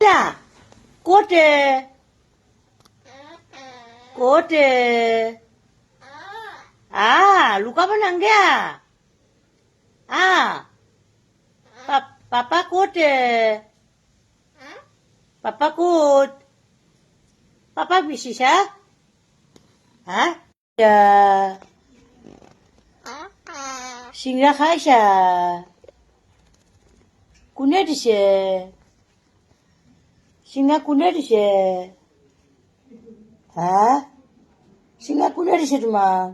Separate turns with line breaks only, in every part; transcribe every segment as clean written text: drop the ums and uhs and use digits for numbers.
야, 꼬대, 꼬대. luka ba nang gaya? Papa 꼬대. Papa 꼬. Papa bisì siya? Ya. Singa khai siya. Kunya di siya. Singa kunya di siya. Singa kunya di siya তোমাক?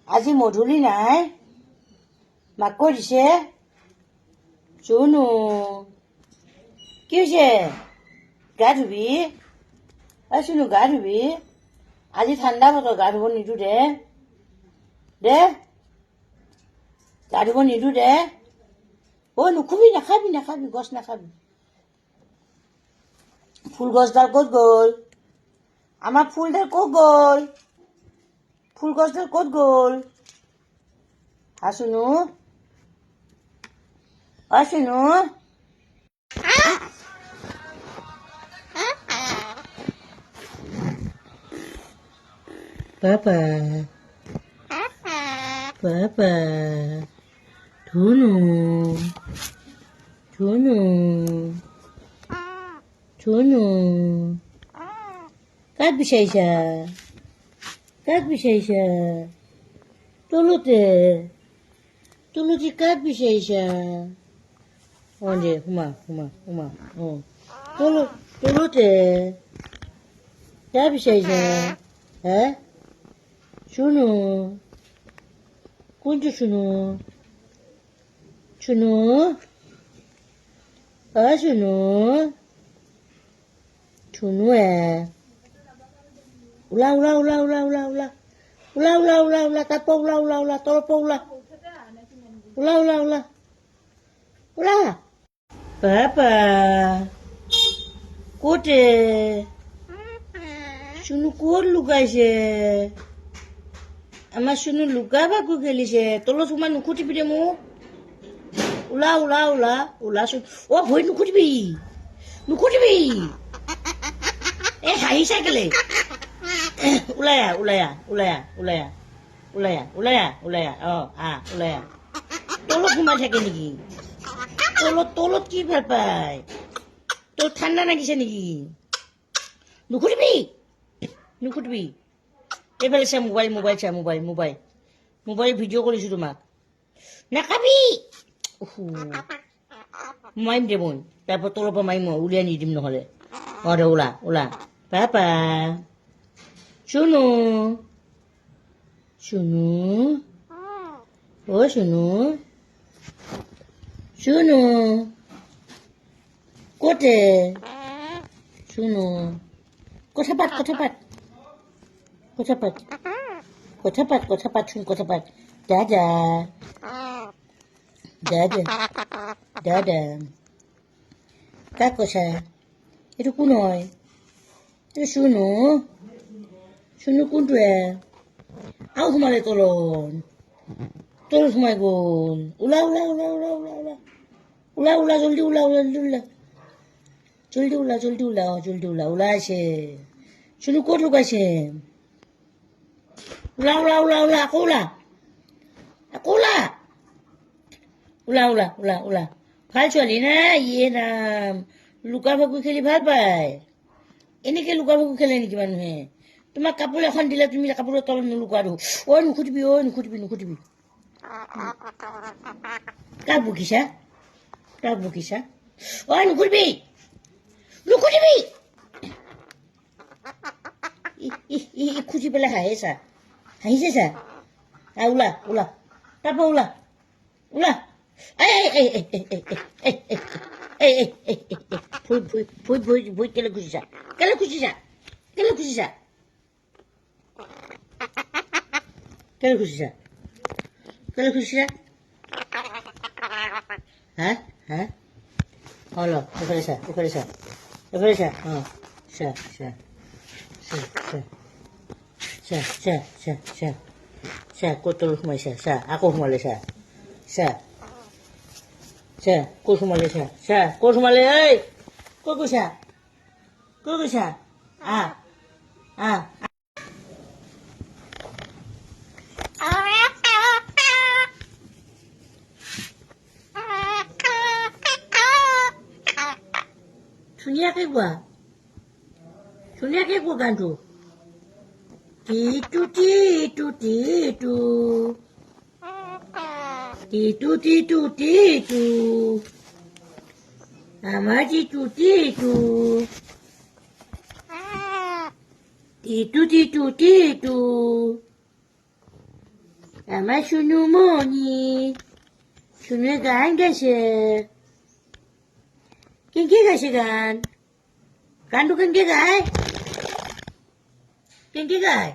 আজি মধুলি নাই? মাক কৈ দিছে? চুনু কি হৈছে? গা ধুবি? চুনু গা ধুবি? আজি ঠাণ্ডা বতৰ গা ধুব নিদো দে। দে গা ধুব নিদো দে। নুখুবি, নাখাবি গছ নাখাবি। ফুল গছডাল ক'ত গ'ল? আমাৰ ফুলডাল ক'ত গ'ল? ফুল গছডাল ক'ত গ'ল? Chunu? Chunu? Papa. Papa. Tunu. Tunu. Tunu. Kaç bir şey sen? Kaç bir şey sen? Tuluti. Tuluti kaç bir şey sen? Onde, huma. Tuluti. Kaç bir şey sen? Şunu. Kuncu şunu. Şunu. Şunu. Şunu Ula. Tapo ula. Tolpo ula. Ula. Papa. Kote. Şunu kor lugaise. Ama şunu luga baku gelise. Tolo suma nukuti bide mu. Ula şunu. Boy nukuti bi. Hai sekali. Ulaya. Ulaya. Ulaya. Tolo kuma থাকে নেকি? তলত কি ভাল পায়? তোর ঠান্ডা লাগিছে নেকি? নুকুটিবি। এইফালে চা মোবাইল ভিডিঅ' কৰিছো তোমাক। নাখাবি। মাৰিম দে মই। তাৰপৰা তলৰ পৰা মাৰিম মই, উলিয়াই নিদিম নহ'লে। দে ওলা। পাপা। শুনু। শুনু। ক'তে? শুনু। কথা পাত। কথা পাত শুন কথা পাত। দাদা। কাক কৈছা? এইটো কোন হয়? এইটো শুনু কোনটোৱে? আৰু সোমালে তলত সোমাই গ'ল। ওলা জলদি ওলা। জলদি ওলা। ওলাইছে। শুনু ক'ত লুকাইছে? ওলা। আকৌ ওলা। ভাল ছোৱালী না? ইয়ে নাম। লুকা ভাকু খেলি ভাল পায়। এনেকে লুকা ভাকু খেলে নেকি মানুহে? তোমাক কাপোৰ এখন দিলে তুমি কাপোৰৰ তলত নুলুকা আৰু। নুখুটিবি। কাক বকিছা? নুখুটিবি। খুচি পেলাই হাঁহিছে চা। ওলা। তাৰপৰা ওলা। ভৰিত কেলে খুচিছা? কেলে খুচিছা? ল এইফালে চা। চা ক'ত তলত সোমাইছা? চা আকৌ সোমালে চা। স্যা কুসুমালে স্যা স্যা কুসুমালে এই কুকুসা কুকুসা আ আ ধুনীয়াকে গোৱা ধুনীয়াকে গোৱা গানটো টিটু টিটু টিটু টিটু টিটু টিটু আমার টিটু টিটু টিটু টিটু টিটু আমার শুনুমণি শুনে গান গাইছে কেনকে গাইছে গানটো কেনকে গায় কেনকে গায়